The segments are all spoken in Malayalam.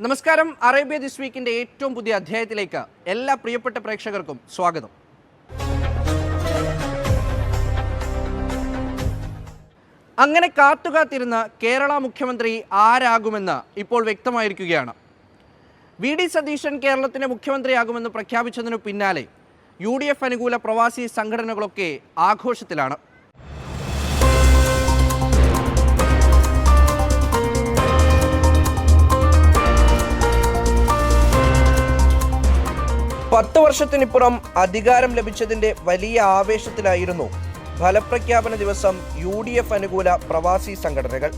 നമസ്കാരം. അറേബ്യ ദിസ് വീക്കിൻ്റെ ഏറ്റവും പുതിയ അധ്യായത്തിലേക്ക് എല്ലാ പ്രിയപ്പെട്ട പ്രേക്ഷകർക്കും സ്വാഗതം. അങ്ങനെ കാത്തുകാത്തിരുന്ന കേരള മുഖ്യമന്ത്രി ആരാകുമെന്ന് ഇപ്പോൾ വ്യക്തമായിരിക്കുകയാണ്. വി.ഡി. സതീശൻ കേരളത്തിൻ്റെ മുഖ്യമന്ത്രിയാകുമെന്ന് പ്രഖ്യാപിച്ചതിനു പിന്നാലെ UDF അനുകൂല പ്രവാസി സംഘടനകളൊക്കെ ആഘോഷത്തിലാണ്. പത്ത് വർഷത്തിനിപ്പുറം അധികാരം ലഭിച്ചതിൻ്റെ വലിയ ആവേശത്തിലായിരുന്നു ഫലപ്രഖ്യാപന ദിവസം UDF അനുകൂല പ്രവാസി സംഘടനകൾ.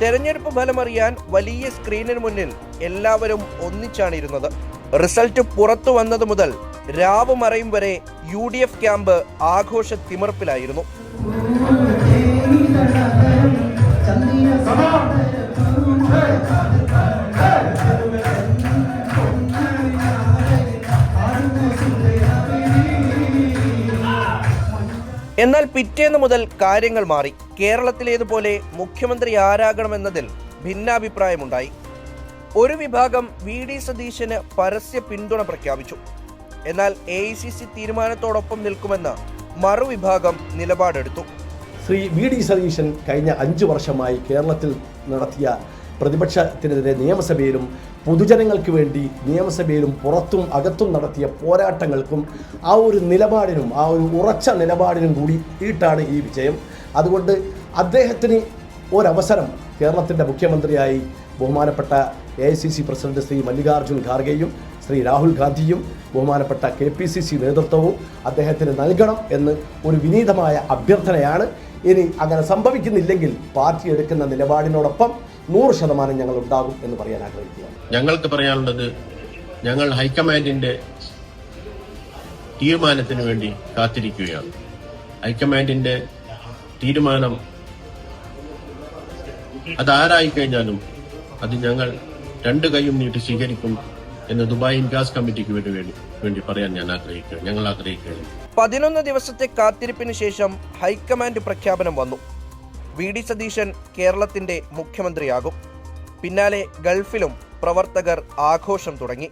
തെരഞ്ഞെടുപ്പ് ഫലമറിയാൻ വലിയ സ്ക്രീനിന് മുന്നിൽ എല്ലാവരും ഒന്നിച്ചാണിരുന്നത്. റിസൾട്ട് പുറത്തു വന്നത് മുതൽ രാവ് മറയും വരെ UDF ക്യാമ്പ് ആഘോഷ തിമിർപ്പിലായിരുന്നു. എന്നാൽ പിറ്റേന്ന് മുതൽ കാര്യങ്ങൾ മാറി. കേരളത്തിലേതുപോലെ മുഖ്യമന്ത്രി ആരാകണമെന്നതിൽ ഭിന്നാഭിപ്രായമുണ്ടായി. ഒരു വിഭാഗം വി.ഡി. സതീശന് പരസ്യ പിന്തുണ പ്രഖ്യാപിച്ചു. എന്നാൽ AICC തീരുമാനത്തോടൊപ്പം നിൽക്കുമെന്ന് മറുവിഭാഗം നിലപാടെടുത്തു. ശ്രീ വി.ഡി. സതീശൻ കഴിഞ്ഞ 5 വർഷമായി കേരളത്തിൽ നടത്തിയ പ്രതിപക്ഷത്തിനെതിരെ നിയമസഭയിലും പൊതുജനങ്ങൾക്ക് വേണ്ടി നിയമസഭയിലും പുറത്തും അകത്തും നടത്തിയ പോരാട്ടങ്ങൾക്കും ആ ഒരു നിലപാടിനും ആ ഒരു ഉറച്ച നിലപാടിനും കൂടിയിട്ടാണ് ഈ വിജയം. അതുകൊണ്ട് അദ്ദേഹത്തിന് ഒരവസരം കേരളത്തിൻ്റെ മുഖ്യമന്ത്രിയായി ബഹുമാനപ്പെട്ട AICC പ്രസിഡന്റ് ശ്രീ മല്ലികാർജ്ജുൻ ഖാർഗെയും ശ്രീ രാഹുൽ ഗാന്ധിയും ബഹുമാനപ്പെട്ട KPCC നേതൃത്വവും അദ്ദേഹത്തിന് നൽകണം എന്ന് ഒരു വിനീതമായ അഭ്യർത്ഥനയാണ്. ഇനി അങ്ങനെ സംഭവിക്കുന്നില്ലെങ്കിൽ പാർട്ടി എടുക്കുന്ന നിലപാടിനോടൊപ്പം 100% ഞങ്ങൾ ഉണ്ടാകും എന്ന് പറയാൻ ആഗ്രഹിക്കുകയാണ്. ഞങ്ങൾക്ക് പറയാനുള്ളത്, ഞങ്ങൾ ഹൈക്കമാൻഡിന്റെ തീരുമാനത്തിന് വേണ്ടി കാത്തിരിക്കുകയാണ്. ഹൈക്കമാൻഡിന്റെ തീരുമാനം അതാരായി കഴിഞ്ഞാലും അത് ഞങ്ങൾ 2 കൈയും നീട്ടി സ്വീകരിക്കും എന്ന് ദുബായ് ഇൻകാസ് കമ്മിറ്റിക്ക് വേണ്ടി പറയാൻ ഞങ്ങൾ ആഗ്രഹിക്കുകയാണ്. 11 ദിവസത്തെ കാത്തിരിപ്പിന് ശേഷം ഹൈക്കമാൻഡ് പ്രഖ്യാപനം വന്നു. വി.ഡി. സതീശൻ കേരളത്തിന്റെ മുഖ്യമന്ത്രിയാകും. പിന്നാലെ ഗൾഫിലും പ്രവർത്തകർ ആഘോഷം തുടങ്ങി.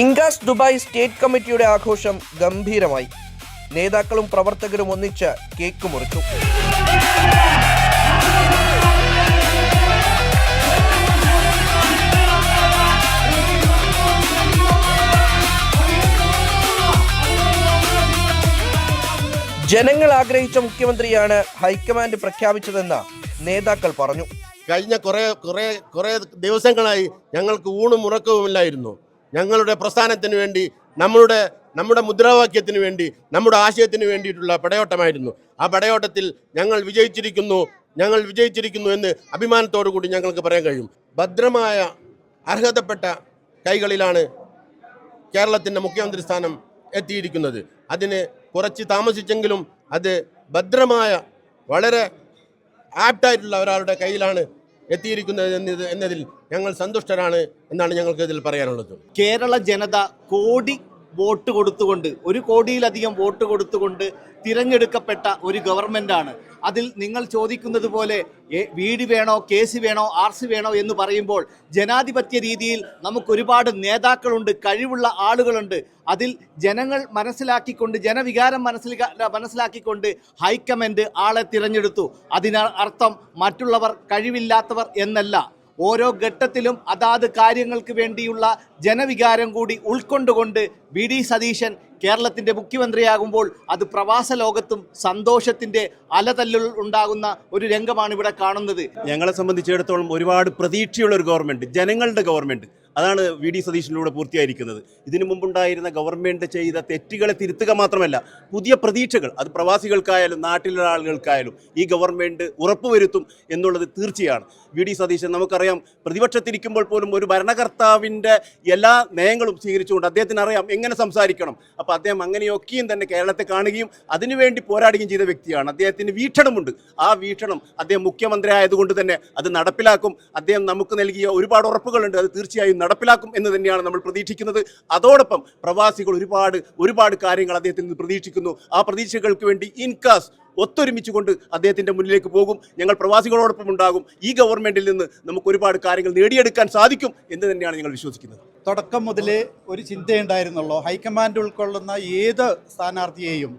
ഇൻകാസ് ദുബായ് സ്റ്റേറ്റ് കമ്മിറ്റിയുടെ ആഘോഷം ഗംഭീരമായി. നേതാക്കളും പ്രവർത്തകരും ഒന്നിച്ച് കേക്ക് മുറിച്ചു. ജനങ്ങൾ ആഗ്രഹിച്ച മുഖ്യമന്ത്രിയാണ് ഹൈക്കമാൻഡ് പ്രഖ്യാപിച്ചതെന്ന് നേതാക്കൾ പറഞ്ഞു. കഴിഞ്ഞ കുറെ ദിവസങ്ങളായി ഞങ്ങൾക്ക് ഊണും ഉറക്കവുമില്ലായിരുന്നു. ഞങ്ങളുടെ പ്രസ്ഥാനത്തിന് വേണ്ടി, നമ്മുടെ മുദ്രാവാക്യത്തിന് വേണ്ടി, നമ്മുടെ ആശയത്തിന് വേണ്ടിയിട്ടുള്ള പടയോട്ടമായിരുന്നു. ആ പടയോട്ടത്തിൽ ഞങ്ങൾ വിജയിച്ചിരിക്കുന്നു എന്ന് അഭിമാനത്തോടു കൂടി ഞങ്ങൾക്ക് പറയാൻ കഴിയും. ഭദ്രമായ അർഹതപ്പെട്ട കൈകളിലാണ് കേരളത്തിൻ്റെ മുഖ്യമന്ത്രി സ്ഥാനം എത്തിയിരിക്കുന്നത്. അതിന് കുറച്ച് താമസിച്ചെങ്കിലും അത് ഭദ്രമായ, വളരെ ആപ്റ്റായിട്ടുള്ള ഒരാളുടെ കയ്യിലാണ് എത്തിയിരിക്കുന്നത് എന്നതിൽ ഞങ്ങൾ സന്തുഷ്ടരാണ് എന്നാണ് ഞങ്ങൾക്ക് ഇതിൽ പറയാനുള്ളത്. കേരള ജനത കോടി വോട്ട് കൊടുത്തുകൊണ്ട്, 1 കോടിയിലധികം വോട്ട് കൊടുത്തുകൊണ്ട് തിരഞ്ഞെടുക്കപ്പെട്ട ഒരു ഗവൺമെൻറ്റാണ്. അതിൽ നിങ്ങൾ ചോദിക്കുന്നത് പോലെ VD വേണോ, KC വേണോ, RC വേണോ എന്ന് പറയുമ്പോൾ ജനാധിപത്യ രീതിയിൽ നമുക്കൊരുപാട് നേതാക്കളുണ്ട്, കഴിവുള്ള ആളുകളുണ്ട്. അതിൽ ജനങ്ങൾ മനസ്സിലാക്കിക്കൊണ്ട്, ജനവികാരം മനസ്സിലാക്കിക്കൊണ്ട് ഹൈക്കമാൻഡ് ആളെ തിരഞ്ഞെടുത്തു. അതിനർത്ഥം മറ്റുള്ളവർ കഴിവില്ലാത്തവർ എന്നല്ല. ഓരോ ഘട്ടത്തിലും അതാത് കാര്യങ്ങൾക്ക് വേണ്ടിയുള്ള ജനവികാരം കൂടി ഉൾക്കൊണ്ടുകൊണ്ട് വി.ഡി. സതീശൻ കേരളത്തിൻ്റെ മുഖ്യമന്ത്രിയാകുമ്പോൾ അത് പ്രവാസ ലോകത്തും സന്തോഷത്തിൻ്റെ അലതല്ലുകൾ ഉണ്ടാകുന്ന ഒരു രംഗമാണ് ഇവിടെ കാണുന്നത്. ഞങ്ങളെ സംബന്ധിച്ചിടത്തോളം ഒരുപാട് പ്രതീക്ഷയുള്ള ഒരു ഗവൺമെൻറ്, ജനങ്ങളുടെ ഗവൺമെൻറ്, അതാണ് വി.ഡി. സതീശനിലൂടെ പൂർത്തിയായിരിക്കുന്നത്. ഇതിനു മുമ്പുണ്ടായിരുന്ന ഗവൺമെൻറ് ചെയ്ത തെറ്റുകളെ തിരുത്തുക മാത്രമല്ല, പുതിയ പ്രതീക്ഷകൾ അത് പ്രവാസികൾക്കായാലും നാട്ടിലുള്ള ആളുകൾക്കായാലും ഈ ഗവൺമെൻറ് ഉറപ്പുവരുത്തും എന്നുള്ളത് തീർച്ചയാണ്. വി.ഡി. സതീശൻ. നമുക്കറിയാം, പ്രതിപക്ഷത്തിരിക്കുമ്പോൾ പോലും ഒരു ഭരണകർത്താവിൻ്റെ എല്ലാ നയങ്ങളും സ്വീകരിച്ചുകൊണ്ട് അദ്ദേഹത്തിന് അറിയാം എങ്ങനെ സംസാരിക്കണം. അപ്പോൾ അദ്ദേഹം അങ്ങനെയൊക്കെയും തന്നെ കേരളത്തെ കാണുകയും അതിനുവേണ്ടി പോരാടുകയും ചെയ്ത വ്യക്തിയാണ്. അദ്ദേഹത്തിന് വീക്ഷണമുണ്ട്. ആ വീക്ഷണം അദ്ദേഹം മുഖ്യമന്ത്രി ആയതുകൊണ്ട് തന്നെ അത് നടപ്പിലാക്കും. അദ്ദേഹം നമുക്ക് നൽകിയ ഒരുപാട് ഉറപ്പുകളുണ്ട്, അത് തീർച്ചയായും നടപ്പിലാക്കും എന്ന് തന്നെയാണ് നമ്മൾ പ്രതീക്ഷിക്കുന്നത്. അതോടൊപ്പം പ്രവാസികൾ ഒരുപാട് കാര്യങ്ങൾ അദ്ദേഹത്തിൽ നിന്ന് പ്രതീക്ഷിക്കുന്നു. ആ പ്രതീക്ഷകൾക്ക് വേണ്ടി ഇൻകാസ് ഒത്തൊരുമിച്ചുകൊണ്ട് അദ്ദേഹത്തിൻ്റെ മുന്നിലേക്ക് പോകും. ഞങ്ങൾ പ്രവാസികളോടൊപ്പം ഉണ്ടാകും. ഈ ഗവൺമെൻറ്റിൽ നിന്ന് നമുക്ക് ഒരുപാട് കാര്യങ്ങൾ നേടിയെടുക്കാൻ സാധിക്കും എന്ന് തന്നെയാണ് ഞങ്ങൾ വിശ്വസിക്കുന്നത്. തുടക്കം മുതലേ ഒരു ചിന്തയുണ്ടായിരുന്നുള്ളൂ, ഹൈക്കമാൻഡ് ഉൾക്കൊള്ളുന്ന ഏത് സ്ഥാനാർത്ഥിയെയും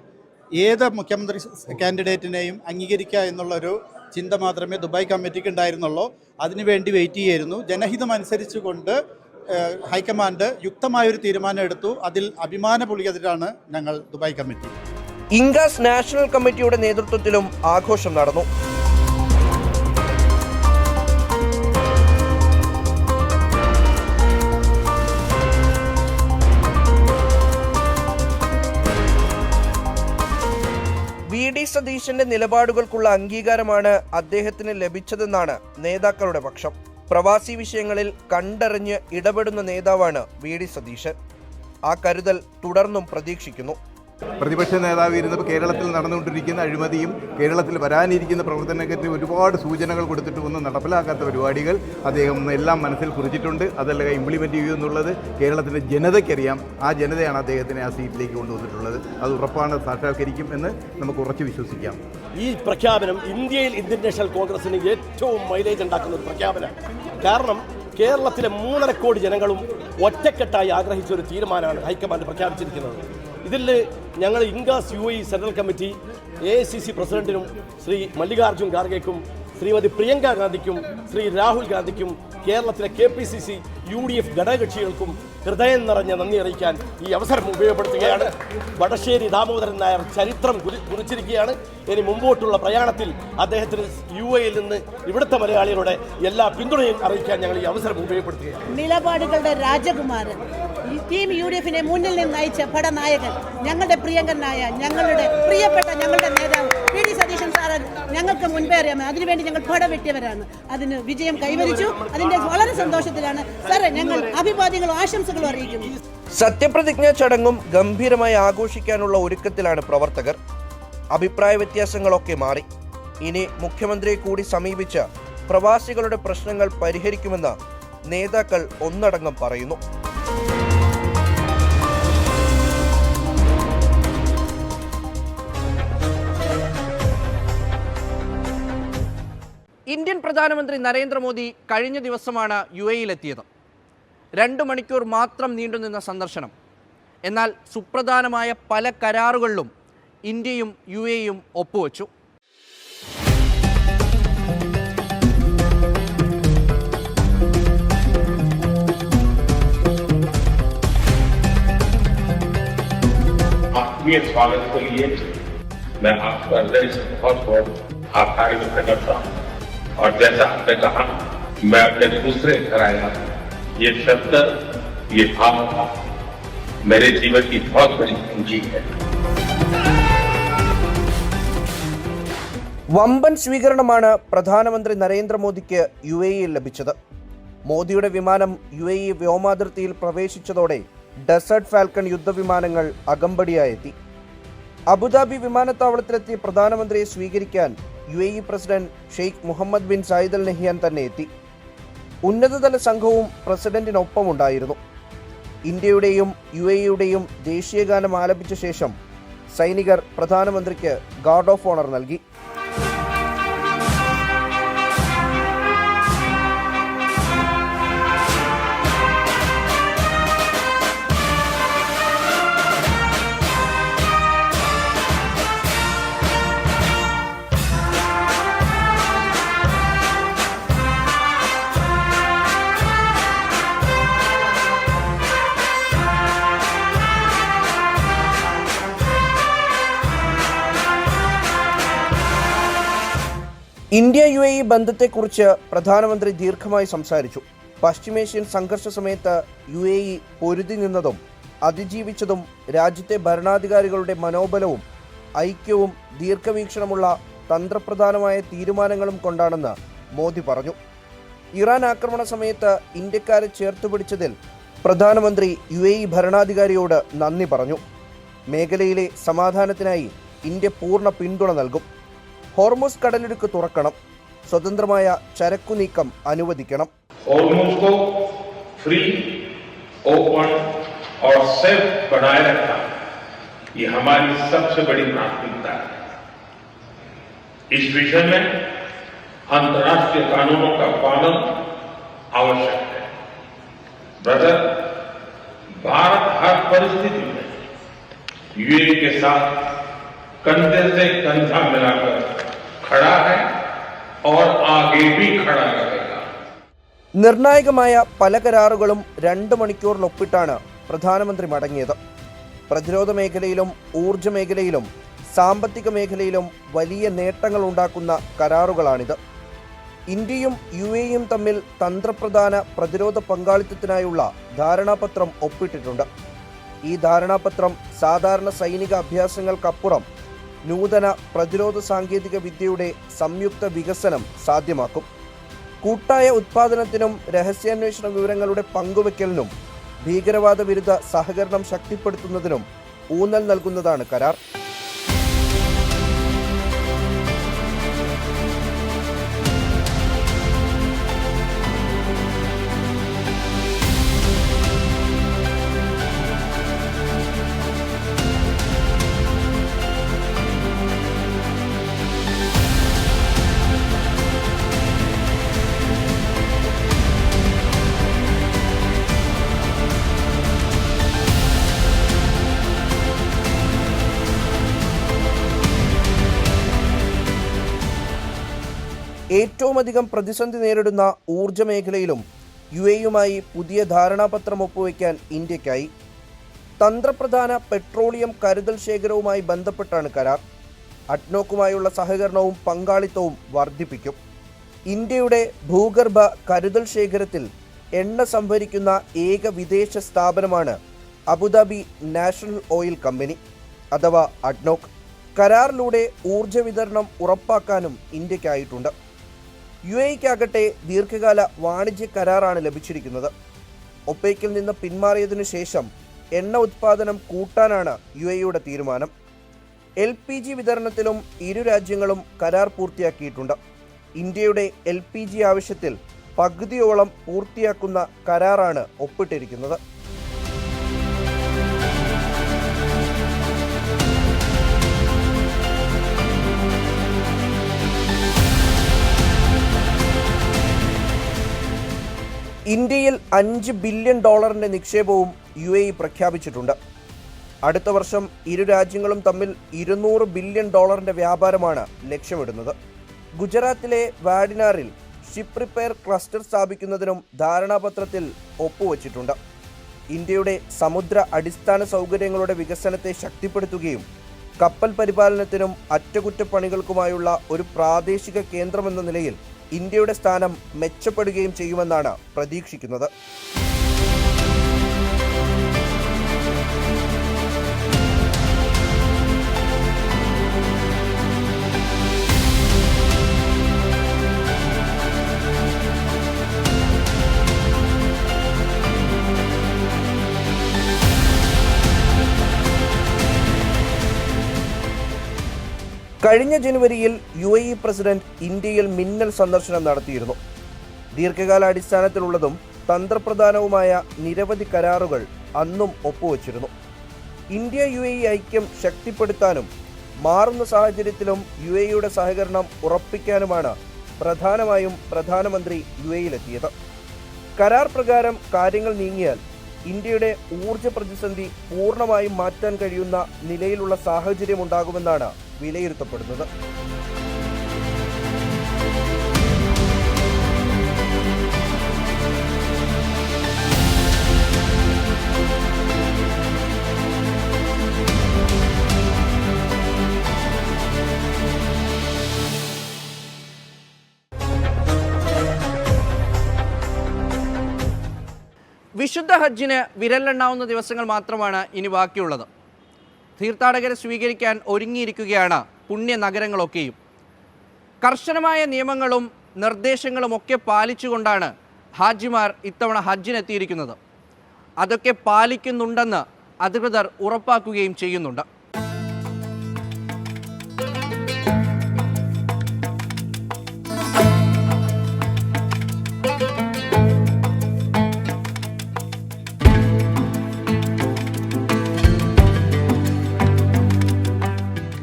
ഏത് മുഖ്യമന്ത്രി കാൻഡിഡേറ്റിനെയും അംഗീകരിക്കുക എന്നുള്ളൊരു ചിന്ത മാത്രമേ ദുബായ് കമ്മിറ്റിക്ക് ഉണ്ടായിരുന്നുള്ളൂ. അതിനുവേണ്ടി വെയിറ്റ് ചെയ്യായിരുന്നു. ജനഹിതം അനുസരിച്ചുകൊണ്ട് ഹൈക്കമാൻഡ് യുക്തമായൊരു തീരുമാനം എടുത്തു. അതിൽ അഭിമാനപുളിയതിലാണ് ഞങ്ങൾ ദുബായ് കമ്മിറ്റി. ഇൻകാസ് നാഷണൽ കമ്മിറ്റിയുടെ നേതൃത്വത്തിലും ആഘോഷം നടന്നു. വി.ഡി. സതീശന്റെ നിലപാടുകൾക്കുള്ള അംഗീകാരമാണ് അദ്ദേഹത്തിന് ലഭിച്ചതെന്നാണ് നേതാക്കളുടെ പക്ഷം. പ്രവാസി വിഷയങ്ങളിൽ കണ്ടറിഞ്ഞ് ഇടപെടുന്ന നേതാവാണ് വി.ഡി. സതീശൻ. ആ കരുതൽ തുടർന്നും പ്രതീക്ഷിക്കുന്നു. പ്രതിപക്ഷ നേതാവ് ഇരുന്നപ്പോൾ കേരളത്തിൽ നടന്നുകൊണ്ടിരിക്കുന്ന അഴിമതിയും കേരളത്തിൽ വരാനിരിക്കുന്ന പ്രവർത്തനങ്ങൾക്ക് ഒരുപാട് സൂചനകൾ കൊടുത്തിട്ട് ഒന്നും നടപ്പിലാക്കാത്ത പരിപാടികൾ അദ്ദേഹം എല്ലാം മനസ്സിൽ കുറിച്ചിട്ടുണ്ട്. അതെല്ലാം ഇംപ്ലിമെൻറ്റ് ചെയ്യുമെന്നുള്ളത് കേരളത്തിൻ്റെ ജനതയ്ക്കറിയാം. ആ ജനതയാണ് അദ്ദേഹത്തിനെ ആ സീറ്റിലേക്ക് കൊണ്ടുവന്നിട്ടുള്ളത്. അത് ഉറപ്പാണ് സാക്ഷാത്കരിക്കും എന്ന് നമുക്ക് ഉറച്ചു വിശ്വസിക്കാം. ഈ പ്രഖ്യാപനം ഇന്ത്യയിൽ ഇന്ത്യൻ നാഷണൽ കോൺഗ്രസിന് ഏറ്റവും മൈലേജ് ഉണ്ടാക്കുന്ന ഒരു പ്രഖ്യാപനമാണ്. കാരണം കേരളത്തിലെ 3.5 കോടി ജനങ്ങളും ഒറ്റക്കെട്ടായി ആഗ്രഹിച്ച ഒരു തീരുമാനമാണ് ഹൈക്കമാൻഡ് പ്രഖ്യാപിച്ചിരിക്കുന്നത്. ഇതിൽ ഞങ്ങൾ INCAS UAE central committee AICC പ്രസിഡന്റിനും ശ്രീ മല്ലികാർജ്ജുൻ ഖാർഗെക്കും ശ്രീമതി പ്രിയങ്ക ഗാന്ധിക്കും ശ്രീ രാഹുൽ ഗാന്ധിക്കും കേരളത്തിലെ KPCC UDF ഘടകകക്ഷികൾക്കും ഹൃദയം നിറഞ്ഞ നന്ദി അറിയിക്കാൻ ഈ അവസരം ഉപയോഗപ്പെടുത്തുകയാണ്. വടശ്ശേരി ദാമോദരൻ നായർ ചരിത്രം കുറിച്ചിരിക്കുകയാണ്. ഇനി മുമ്പോട്ടുള്ള പ്രയാണത്തിൽ അദ്ദേഹത്തിന് UAE നിന്ന് ഇവിടുത്തെ മലയാളികളുടെ എല്ലാ പിന്തുണയും അറിയിക്കാൻ ഞങ്ങൾ ഈ അവസരം ഉപയോഗപ്പെടുത്തുകയാണ്. നിലപാടുകളുടെ രാജകുമാരൻ, ടീം UDFനെ മുന്നിൽ നിന്ന് നയിച്ച പടനായകൻ, ഞങ്ങളുടെ പ്രിയങ്കരനായ ഞങ്ങളുടെ പ്രിയപ്പെട്ട ഞങ്ങളുടെ നേതാവ് വി.ഡി. സതീശൻ സാറ് ഞങ്ങൾക്ക് മുൻപേ അറിയാം. അതിനുവേണ്ടി ഞങ്ങൾ പടവെട്ടിയവരാണ്. അതിന് വിജയം കൈവരിച്ചു. അതിന്റെ വളരെ സന്തോഷത്തിലാണ് സാറേ ഞങ്ങൾ അഭിവാദ്യങ്ങളും ആശംസകളും അറിയിക്കുന്നു. സത്യപ്രതിജ്ഞാ ചടങ്ങും ഗംഭീരമായി ആഘോഷിക്കാനുള്ള ഒരുക്കത്തിലാണ് പ്രവർത്തകർ. അഭിപ്രായ വ്യത്യാസങ്ങളൊക്കെ മാറി. ഇനി മുഖ്യമന്ത്രിയെ കൂടി സമീപിച്ച് പ്രവാസികളുടെ പ്രശ്നങ്ങൾ പരിഹരിക്കുമെന്ന് നേതാക്കൾ ഒന്നടങ്കം പറയുന്നു. ഇന്ത്യൻ പ്രധാനമന്ത്രി നരേന്ദ്രമോദി കഴിഞ്ഞ ദിവസമാണ് UAE-യിലെത്തിയത്. 2 മണിക്കൂർ മാത്രം നീണ്ടുനിന്ന സന്ദർശനം. എന്നാൽ സുപ്രധാനമായ പല കരാറുകളിലും ഇന്ത്യയും UAE-യും ഒപ്പുവെച്ചു. आत्मीय स्वागत के लिए मैं आपका हृदय से बहुत आभार व्यक्त करता हूँ। और जैसा आपने कहा, मैं अपने दूसरे घर आया, ये शब्द, ये भाव मेरे जीवन की बहुत बड़ी पूंजी है. വമ്പൻ സ്വീകരണമാണ് പ്രധാനമന്ത്രി നരേന്ദ്രമോദിക്ക് UAE-യിൽ ലഭിച്ചത്. മോദിയുടെ വിമാനം UAE വ്യോമാതിർത്തിയിൽ പ്രവേശിച്ചതോടെ ഡെസേർട്ട് ഫാൽക്കൺ യുദ്ധവിമാനങ്ങൾ അകമ്പടിയായെത്തി. അബുദാബി വിമാനത്താവളത്തിലെത്തിയ പ്രധാനമന്ത്രിയെ സ്വീകരിക്കാൻ UAE president Sheikh Mohammed bin Zayed Al Nahyan തന്നെ എത്തി. ഉന്നതതല സംഘവും പ്രസിഡന്റിനൊപ്പമുണ്ടായിരുന്നു. ഇന്ത്യയുടെയും UAE-യുടെയും ദേശീയഗാനം ആലപിച്ച ശേഷം സൈനികർ പ്രധാനമന്ത്രിക്ക് ഗാർഡ് ഓഫ് ഓണർ നൽകി. ഇന്ത്യ UAE ബന്ധത്തെക്കുറിച്ച് പ്രധാനമന്ത്രി ദീർഘമായി സംസാരിച്ചു. പശ്ചിമേഷ്യൻ സംഘർഷ സമയത്ത് UAE പൊരുതി നിന്നതും അതിജീവിച്ചതും രാജ്യത്തെ ഭരണാധികാരികളുടെ മനോബലവും ഐക്യവും ദീർഘവീക്ഷണമുള്ള തന്ത്രപ്രധാനമായ തീരുമാനങ്ങളും കൊണ്ടാണെന്ന് മോദി പറഞ്ഞു. ഇറാൻ ആക്രമണ സമയത്ത് ഇന്ത്യക്കാരെ ചേർത്തുപിടിച്ചതിൽ പ്രധാനമന്ത്രി UAE ഭരണാധികാരിയോട് നന്ദി പറഞ്ഞു. മേഖലയിലെ സമാധാനത്തിനായി ഇന്ത്യ പൂർണ്ണ പിന്തുണ നൽകും. ഹോർമുസ് കടലിടുക്ക് തുറക്കണം. സ്വതന്ത്രമായ ചരക്കു നീക്കം അനുവദിക്കണം. हॉर्मुज को फ्री, ओपन और सेफ बनाए रखना ये हमारी सबसे बड़ी प्राथमिकता है. इस विषय में अंतर्राष्ट्रीय कानूनों का पालन आवश्यक है. ब्रदर, भारत हर परिस्थिति में UAE के साथ कंधे से कंधा मिलाकर खड़ा है और आगे भी खड़ा रहेगा. നിർണായകമായ പല കരാറുകളും 2 മണിക്കൂറിൽ ഒപ്പിട്ടാണ് പ്രധാനമന്ത്രി മടങ്ങിയത്. പ്രതിരോധ മേഖലയിലും ഊർജ്ജ മേഖലയിലും സാമ്പത്തിക മേഖലയിലും വലിയ നേട്ടങ്ങൾ ഉണ്ടാക്കുന്ന കരാറുകളാണിത്. ഇന്ത്യയും UAEയും തമ്മിൽ തന്ത്രപ്രധാന പ്രതിരോധ പങ്കാളിത്തത്തിനായുള്ള ധാരണാപത്രം ഒപ്പിട്ടിട്ടുണ്ട്. ഈ ധാരണാപത്രം സാധാരണ സൈനിക അഭ്യാസങ്ങൾക്കപ്പുറം നൂതന പ്രതിരോധ സാങ്കേതിക വിദ്യയുടെ സംയുക്ത വികസനം സാധ്യമാക്കും. കൂട്ടായ ഉത്പാദനത്തിനും രഹസ്യാന്വേഷണ വിവരങ്ങളുടെ പങ്കുവയ്ക്കലിനും ഭീകരവാദ വിരുദ്ധ സഹകരണം ശക്തിപ്പെടുത്തുന്നതിനും ഊന്നൽ നൽകുന്നതാണ് കരാർ. ഏറ്റവുമധികം പ്രതിസന്ധി നേരിടുന്ന ഊർജ്ജ മേഖലയിലും UAEയുമായി പുതിയ ധാരണാപത്രം ഒപ്പുവയ്ക്കാൻ ഇന്ത്യക്കായി. തന്ത്രപ്രധാന പെട്രോളിയം കരുതൽ ശേഖരവുമായി ബന്ധപ്പെട്ടാണ് കരാർ. അഡ്നോക്കുമായുള്ള സഹകരണവും പങ്കാളിത്തവും വർദ്ധിപ്പിക്കും. ഇന്ത്യയുടെ ഭൂഗർഭ കരുതൽ ശേഖരത്തിൽ എണ്ണ സംഭരിക്കുന്ന ഏക വിദേശ സ്ഥാപനമാണ് അബുദാബി നാഷണൽ ഓയിൽ കമ്പനി അഥവാ അഡ്നോക്ക്. കരാറിലൂടെ ഊർജ്ജ വിതരണം ഉറപ്പാക്കാനും ഇന്ത്യക്കായിട്ടുണ്ട്. UAEക്കാകട്ടെ ദീർഘകാല വാണിജ്യ കരാറാണ് ലഭിച്ചിരിക്കുന്നത്. ഒപെക്കിൽ നിന്ന് പിന്മാറിയതിനു ശേഷം എണ്ണ ഉത്പാദനം കൂട്ടാനാണ് UAEയുടെ തീരുമാനം. LPG വിതരണത്തിലും ഇരു രാജ്യങ്ങളും കരാർ പൂർത്തിയാക്കിയിട്ടുണ്ട്. ഇന്ത്യയുടെ LPG ആവശ്യത്തിൽ പകുതിയോളം പൂർത്തിയാക്കുന്ന കരാറാണ് ഒപ്പിട്ടിരിക്കുന്നത്. ഇന്ത്യയിൽ $5 ബില്യൺ നിക്ഷേപവും UAE പ്രഖ്യാപിച്ചിട്ടുണ്ട്. അടുത്ത വർഷം ഇരു രാജ്യങ്ങളും തമ്മിൽ $200 ബില്യൺ വ്യാപാരമാണ് ലക്ഷ്യമിടുന്നത്. ഗുജറാത്തിലെ വാഡിനാറിൽ ഷിപ്പ് റിപ്പയർ ക്ലസ്റ്റർ സ്ഥാപിക്കുന്നതിനും ധാരണാപത്രത്തിൽ ഒപ്പുവച്ചിട്ടുണ്ട്. ഇന്ത്യയുടെ സമുദ്ര അടിസ്ഥാന സൗകര്യങ്ങളുടെ വികസനത്തെ ശക്തിപ്പെടുത്തുകയും കപ്പൽ പരിപാലനത്തിനും അറ്റകുറ്റപ്പണികൾക്കുമായുള്ള ഒരു പ്രാദേശിക കേന്ദ്രമെന്ന നിലയിൽ ഇന്ത്യയുടെ സ്ഥാനം മെച്ചപ്പെടുകയും ചെയ്യുമെന്നാണ് പ്രതീക്ഷിക്കുന്നത്. കഴിഞ്ഞ ജനുവരിയിൽ UAE പ്രസിഡന്റ് ഇന്ത്യയിൽ മിന്നൽ സന്ദർശനം നടത്തിയിരുന്നു. ദീർഘകാലാടിസ്ഥാനത്തിലുള്ളതും തന്ത്രപ്രധാനവുമായ നിരവധി കരാറുകൾ അന്നും ഒപ്പുവച്ചിരുന്നു. ഇന്ത്യ UAE ഐക്യം ശക്തിപ്പെടുത്താനും മാറുന്ന സാഹചര്യത്തിലും UAEയുടെ സഹകരണം ഉറപ്പിക്കാനുമാണ് പ്രധാനമായും പ്രധാനമന്ത്രി UAEയിലെത്തിയത്. കരാർ പ്രകാരം കാര്യങ്ങൾ നീങ്ങിയാൽ ഇന്ത്യയുടെ ഊർജ്ജ പ്രതിസന്ധി പൂർണ്ണമായും മാറ്റാൻ കഴിയുന്ന നിലയിലുള്ള സാഹചര്യമുണ്ടാകുമെന്നാണ് വിലയിരുത്തപ്പെടുന്നത്. വിശുദ്ധ ഹജ്ജിന് വിരലെണ്ണാവുന്ന ദിവസങ്ങൾ മാത്രമാണ് ഇനി ബാക്കിയുള്ളത്. തീർത്ഥാടകരെ സ്വീകരിക്കാൻ ഒരുങ്ങിയിരിക്കുകയാണ് പുണ്യ നഗരങ്ങളൊക്കെയും. കർശനമായ നിയമങ്ങളും നിർദ്ദേശങ്ങളുമൊക്കെ പാലിച്ചുകൊണ്ടാണ് ഹാജിമാർ ഇത്തവണ ഹജ്ജിനെത്തിയിരിക്കുന്നത്. അതൊക്കെ പാലിക്കുന്നുണ്ടെന്ന് അധികൃതർ ഉറപ്പാക്കുകയും ചെയ്യുന്നുണ്ട്.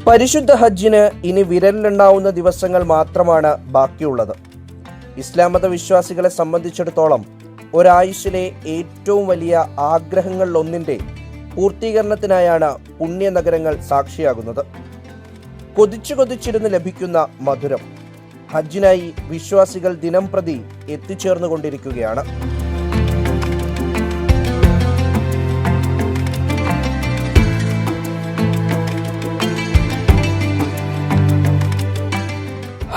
പരിശുദ്ധ ഹജ്ജിന് ഇനി വിരലിലെണ്ണാവുന്ന ദിവസങ്ങൾ മാത്രമാണ് ബാക്കിയുള്ളത്. ഇസ്ലാം മത വിശ്വാസികളെ സംബന്ധിച്ചിടത്തോളം ഒരായുസ്സിലെ ഏറ്റവും വലിയ ആഗ്രഹങ്ങളിലൊന്നിൻ്റെ പൂർത്തീകരണത്തിനായാണ് പുണ്യനഗരങ്ങൾ സാക്ഷിയാകുന്നത്. കൊതിച്ചിരുന്ന് ലഭിക്കുന്ന മധുരം ഹജ്ജിനായി വിശ്വാസികൾ ദിനം പ്രതി എത്തിച്ചേർന്നുകൊണ്ടിരിക്കുകയാണ്.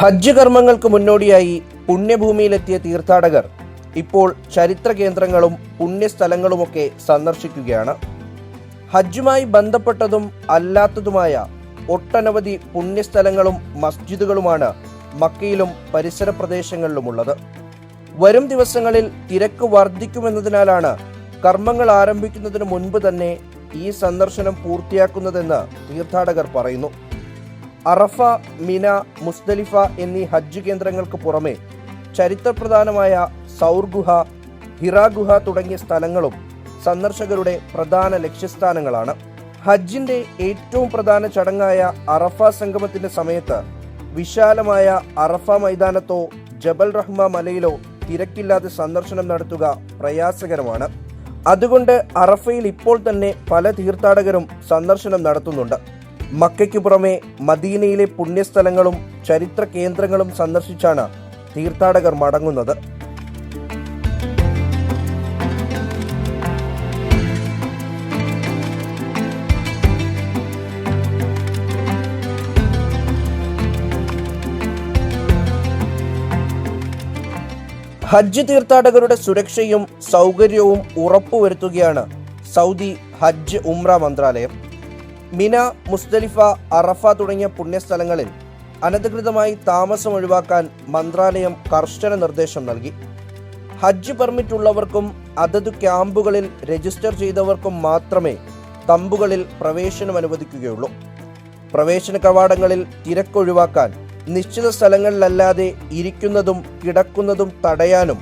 ഹജ്ജ് കർമ്മങ്ങൾക്ക് മുന്നോടിയായി പുണ്യഭൂമിയിലെത്തിയ തീർത്ഥാടകർ ഇപ്പോൾ ചരിത്ര കേന്ദ്രങ്ങളും പുണ്യസ്ഥലങ്ങളുമൊക്കെ സന്ദർശിക്കുകയാണ്. ഹജ്ജുമായി ബന്ധപ്പെട്ടതും അല്ലാത്തതുമായ ഒട്ടനവധി പുണ്യസ്ഥലങ്ങളും മസ്ജിദുകളുമാണ് മക്കയിലും പരിസര പ്രദേശങ്ങളിലുമുള്ളത്. വരും ദിവസങ്ങളിൽ തിരക്ക് വർദ്ധിക്കുമെന്നതിനാലാണ് കർമ്മങ്ങൾ ആരംഭിക്കുന്നതിന് മുൻപ് തന്നെ ഈ സന്ദർശനം പൂർത്തിയാക്കുന്നതെന്ന് തീർത്ഥാടകർ പറയുന്നു. അറഫ, മിന, മുസ്ദലിഫ എന്നീ ഹജ്ജ് കേന്ദ്രങ്ങൾക്ക് പുറമെ ചരിത്രപ്രധാനമായ സൗർ ഗുഹ, ഹിറ ഗുഹ തുടങ്ങിയ സ്ഥലങ്ങളും സന്ദർശകരുടെ പ്രധാന ലക്ഷ്യസ്ഥാനങ്ങളാണ്. ഹജ്ജിന്റെ ഏറ്റവും പ്രധാന ചടങ്ങായ അറഫ സംഗമത്തിന്റെ സമയത്ത് വിശാലമായ അറഫ മൈതാനത്തോ ജബൽ റഹ്മ മലയിലോ തിരക്കില്ലാതെ സന്ദർശനം നടത്തുക പ്രയാസകരമാണ്. അതുകൊണ്ട് അറഫയിൽ ഇപ്പോൾ തന്നെ പല തീർത്ഥാടകരും സന്ദർശനം നടത്തുന്നുണ്ട്. മക്കയ്ക്ക് പുറമെ മദീനയിലെ പുണ്യസ്ഥലങ്ങളും ചരിത്ര കേന്ദ്രങ്ങളും സന്ദർശിച്ചാണ് തീർത്ഥാടകർ മടങ്ങുന്നത്. ഹജ്ജ് തീർത്ഥാടകരുടെ സുരക്ഷയും സൗകര്യവും ഉറപ്പുവരുത്തുകയാണ് സൗദി ഹജ്ജ് ഉംറ മന്ത്രാലയം. മിന, മുസ്ദലിഫ, അറഫ തുടങ്ങിയ പുണ്യസ്ഥലങ്ങളിൽ അനധികൃതമായി താമസം ഒഴിവാക്കാൻ മന്ത്രാലയം കർശന നിർദ്ദേശം നൽകി. ഹജ്ജ് പെർമിറ്റ് ഉള്ളവർക്കും അതത് ക്യാമ്പുകളിൽ രജിസ്റ്റർ ചെയ്തവർക്കും മാത്രമേ തമ്പുകളിൽ പ്രവേശനം അനുവദിക്കുകയുള്ളൂ. പ്രവേശന കവാടങ്ങളിൽ തിരക്കൊഴിവാക്കാൻ നിശ്ചിത സ്ഥലങ്ങളിലല്ലാതെ ഇരിക്കുന്നതും കിടക്കുന്നതും തടയാനും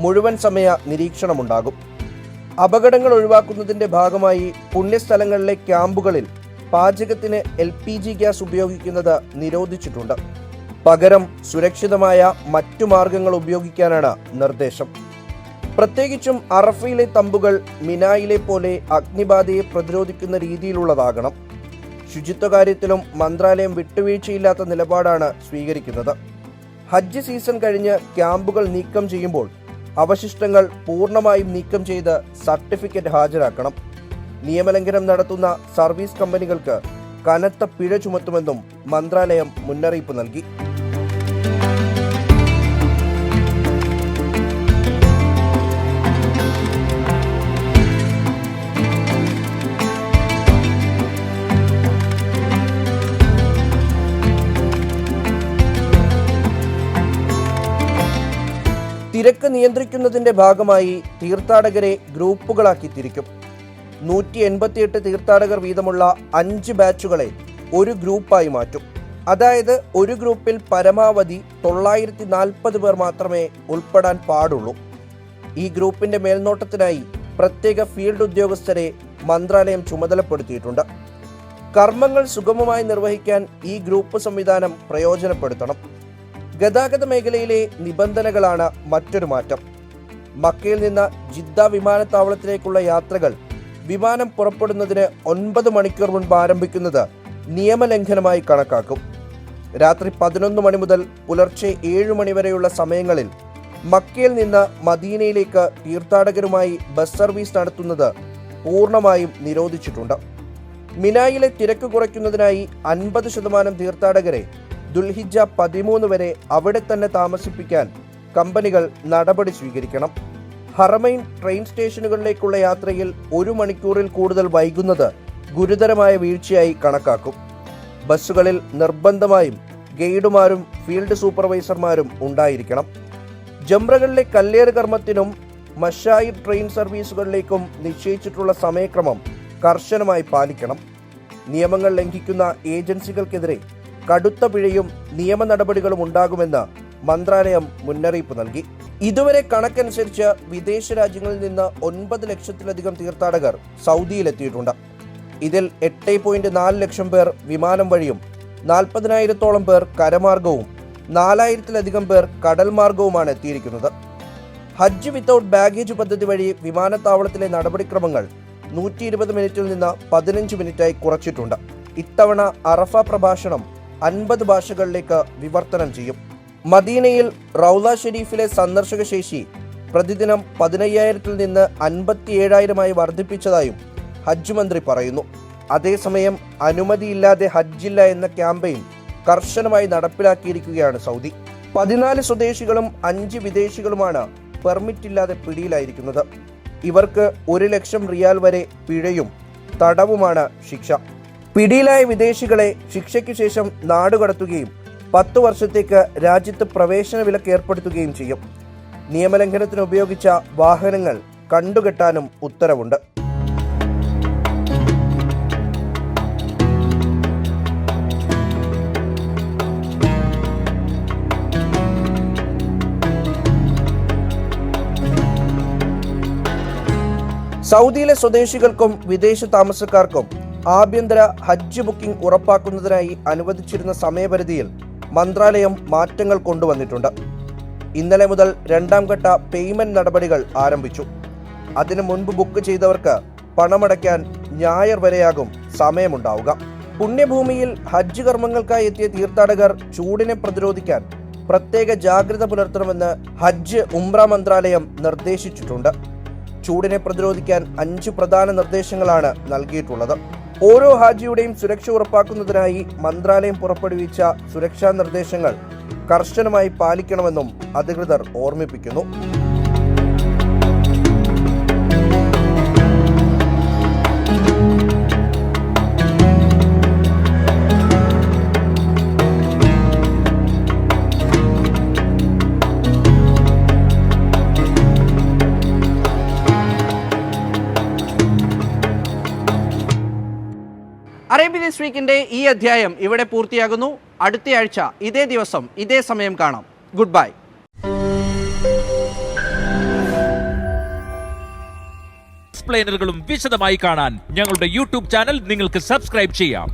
മുഴുവൻ സമയ നിരീക്ഷണമുണ്ടാകും. അപകടങ്ങൾ ഒഴിവാക്കുന്നതിന്റെ ഭാഗമായി പുണ്യസ്ഥലങ്ങളിലെ ക്യാമ്പുകളിൽ പാചകത്തിന് LPG ഗ്യാസ് ഉപയോഗിക്കുന്നത് നിരോധിച്ചിട്ടുണ്ട്. പകരം സുരക്ഷിതമായ മറ്റു മാർഗങ്ങൾ ഉപയോഗിക്കാനാണ് നിർദ്ദേശം. പ്രത്യേകിച്ചും അറഫയിലെ തമ്പുകൾ മിനായിലെ പോലെ അഗ്നിബാധയെ പ്രതിരോധിക്കുന്ന രീതിയിലുള്ളതാകണം. ശുചിത്വ കാര്യത്തിലും മന്ത്രാലയം വിട്ടുവീഴ്ചയില്ലാത്ത നിലപാടാണ് സ്വീകരിക്കുന്നത്. ഹജ്ജ് സീസൺ കഴിഞ്ഞ് ക്യാമ്പുകൾ നീക്കം ചെയ്യുമ്പോൾ അവശിഷ്ടങ്ങൾ പൂർണ്ണമായും നീക്കം ചെയ്ത് സർട്ടിഫിക്കറ്റ് ഹാജരാക്കണം. നിയമലംഘനം നടത്തുന്ന സർവീസ് കമ്പനികൾക്ക് കനത്ത പിഴ ചുമത്തുമെന്നും മന്ത്രാലയം മുന്നറിയിപ്പ് നൽകി. തിരക്ക് നിയന്ത്രിക്കുന്നതിന്റെ ഭാഗമായി തീർത്ഥാടകരെ ഗ്രൂപ്പുകളാക്കി തിരിക്കും. 188 തീർത്ഥാടകർ വീതമുള്ള 5 ബാച്ചുകളെ ഒരു ഗ്രൂപ്പായി മാറ്റും. അതായത് ഒരു ഗ്രൂപ്പിൽ പരമാവധി 940 പേർ മാത്രമേ ഉൾപ്പെടാൻ പാടുള്ളൂ. ഈ ഗ്രൂപ്പിന്റെ മേൽനോട്ടത്തിനായി പ്രത്യേക ഫീൽഡ് ഉദ്യോഗസ്ഥരെ മന്ത്രാലയം ചുമതലപ്പെടുത്തിയിട്ടുണ്ട്. കർമ്മങ്ങൾ സുഗമമായി നിർവഹിക്കാൻ ഈ ഗ്രൂപ്പ് സംവിധാനം പ്രയോജനപ്പെടുത്തണം. ഗതാഗത മേഖലയിലെ നിബന്ധനകളാണ് മറ്റൊരു മാറ്റം. മക്കയിൽ നിന്ന് ജിദ്ദ വിമാനത്താവളത്തിലേക്കുള്ള യാത്രകൾ വിമാനം പുറപ്പെടുന്നതിന് 9 മണിക്കൂർ മുൻപ് ആരംഭിക്കുന്നത് നിയമലംഘനമായി കണക്കാക്കും. രാത്രി 11 മണി മുതൽ പുലർച്ചെ 7 മണി വരെയുള്ള സമയങ്ങളിൽ മക്കയിൽ നിന്ന് മദീനയിലേക്ക് തീർത്ഥാടകരുമായി ബസ് സർവീസ് നടത്തുന്നത് പൂർണ്ണമായും നിരോധിച്ചിട്ടുണ്ട്. മിനായിലെ തിരക്ക് കുറയ്ക്കുന്നതിനായി 50% തീർത്ഥാടകരെ ദുൽഹിജ്ജ 13 വരെ അവിടെ തന്നെ താമസിപ്പിക്കാൻ കമ്പനികൾ നടപടി സ്വീകരിക്കണം. ഹറമൈൻ ട്രെയിൻ സ്റ്റേഷനുകളിലേക്കുള്ള യാത്രയിൽ 1 മണിക്കൂറിൽ കൂടുതൽ വൈകുന്നത് ഗുരുതരമായ വീഴ്ചയായി കണക്കാക്കും. ബസ്സുകളിൽ നിർബന്ധമായും ഗൈഡുമാരും ഫീൽഡ് സൂപ്പർവൈസർമാരും ഉണ്ടായിരിക്കണം. ജംറകളിലെ കല്ലേറ് കർമ്മത്തിനും മശായിർ ട്രെയിൻ സർവീസുകളിലേക്കും നിശ്ചയിച്ചിട്ടുള്ള സമയക്രമം കർശനമായി പാലിക്കണം. നിയമങ്ങൾ ലംഘിക്കുന്ന ഏജൻസികൾക്കെതിരെ കടുത്ത പിഴയും നിയമ നടപടികളും ഉണ്ടാകുമെന്ന് മന്ത്രാലയം മുന്നറിയിപ്പ് നൽകി. ഇതുവരെ കണക്കനുസരിച്ച് വിദേശ രാജ്യങ്ങളിൽ നിന്ന് 9 ലക്ഷത്തിലധികം തീർത്ഥാടകർ സൗദിയിലെത്തിയിട്ടുണ്ട്. ഇതിൽ 8.4 ലക്ഷം പേർ വിമാനം വഴിയും 40,000-ഓളം പേർ കരമാർഗവും 4,000-ലധികം പേർ കടൽ മാർഗവുമാണ് എത്തിയിരിക്കുന്നത്. ഹജ്ജ് വിത്തൌട്ട് ബാഗേജ് പദ്ധതി വഴി വിമാനത്താവളത്തിലെ നടപടിക്രമങ്ങൾ 120 മിനിറ്റിൽ നിന്ന് 15 മിനിറ്റായി കുറച്ചിട്ടുണ്ട്. ഇത്തവണ അറഫ പ്രഭാഷണം 50 ഭാഷകളിലേക്ക് വിവർത്തനം ചെയ്യും. മദീനയിൽ റൗള ഷെരീഫിലെ സന്ദർശക ശേഷി പ്രതിദിനം 15,000-ൽ നിന്ന് 57,000-ആയി വർദ്ധിപ്പിച്ചതായും ഹജ്ജ് മന്ത്രി പറയുന്നു. അതേസമയം അനുമതിയില്ലാതെ ഹജ്ജില്ല എന്ന ക്യാമ്പയിൻ കർശനമായി നടപ്പിലാക്കിയിരിക്കുകയാണ് സൗദി. 14 സ്വദേശികളും 5 വിദേശികളുമാണ് പെർമിറ്റ് ഇല്ലാതെ പിടിയിലായിരിക്കുന്നത്. ഇവർക്ക് 1 ലക്ഷം റിയാൽ വരെ പിഴയും തടവുമാണ് ശിക്ഷ. പിടിയിലായ വിദേശികളെ ശിക്ഷയ്ക്ക് ശേഷം നാടുകടത്തുകയും 10 വർഷത്തേക്ക് രാജ്യത്ത് പ്രവേശന വിലക്ക് ഏർപ്പെടുത്തുകയും ചെയ്യും. നിയമലംഘനത്തിന് ഉപയോഗിച്ച വാഹനങ്ങൾ കണ്ടുകെട്ടാനും ഉത്തരവുണ്ട്. സൗദിയിലെ സ്വദേശികൾക്കും വിദേശ താമസക്കാർക്കും ആഭ്യന്തര ഹജ്ജ് ബുക്കിംഗ് ഉറപ്പാക്കുന്നതിനായി അനുവദിച്ചിരുന്ന സമയപരിധിയിൽ മന്ത്രാലയം മാറ്റങ്ങൾ കൊണ്ടുവന്നിട്ടുണ്ട്. ഇന്നലെ മുതൽ 2ാം ഘട്ട പേയ്മെന്റ് നടപടികൾ ആരംഭിച്ചു. അതിനു മുൻപ് ബുക്ക് ചെയ്തവർക്ക് പണമടയ്ക്കാൻ ഞായർ വരെയാകും സമയമുണ്ടാവുക. പുണ്യഭൂമിയിൽ ഹജ്ജ് കർമ്മങ്ങൾക്കായി എത്തിയ തീർത്ഥാടകർ ചൂടിനെ പ്രതിരോധിക്കാൻ പ്രത്യേക ജാഗ്രത പുലർത്തണമെന്ന് ഹജ്ജ് ഉംറ മന്ത്രാലയം നിർദ്ദേശിച്ചിട്ടുണ്ട്. ചൂടിനെ പ്രതിരോധിക്കാൻ 5 പ്രധാന നിർദ്ദേശങ്ങളാണ് നൽകിയിട്ടുള്ളത്. ഓരോ ഹാജിയുടെയും സുരക്ഷ ഉറപ്പാക്കുന്നതിനായി മന്ത്രാലയം പുറപ്പെടുവിച്ച സുരക്ഷാ നിർദ്ദേശങ്ങൾ കർശനമായി പാലിക്കണമെന്നും അധികൃതർ ഓർമ്മിപ്പിക്കുന്നു. അറേബ്യൻ ന്യൂസ് വീക്കിന്റെ ഈ അധ്യായം ഇവിടെ പൂർത്തിയാകുന്നു. അടുത്തയാഴ്ച ഇതേ ദിവസം ഇതേ സമയം കാണാം. Good bye. എക്സ്പ്ലെയിനറുകളും വിശദമായി കാണാൻ ഞങ്ങളുടെ യൂട്യൂബ് ചാനൽ നിങ്ങൾക്ക് സബ്സ്ക്രൈബ് ചെയ്യാം.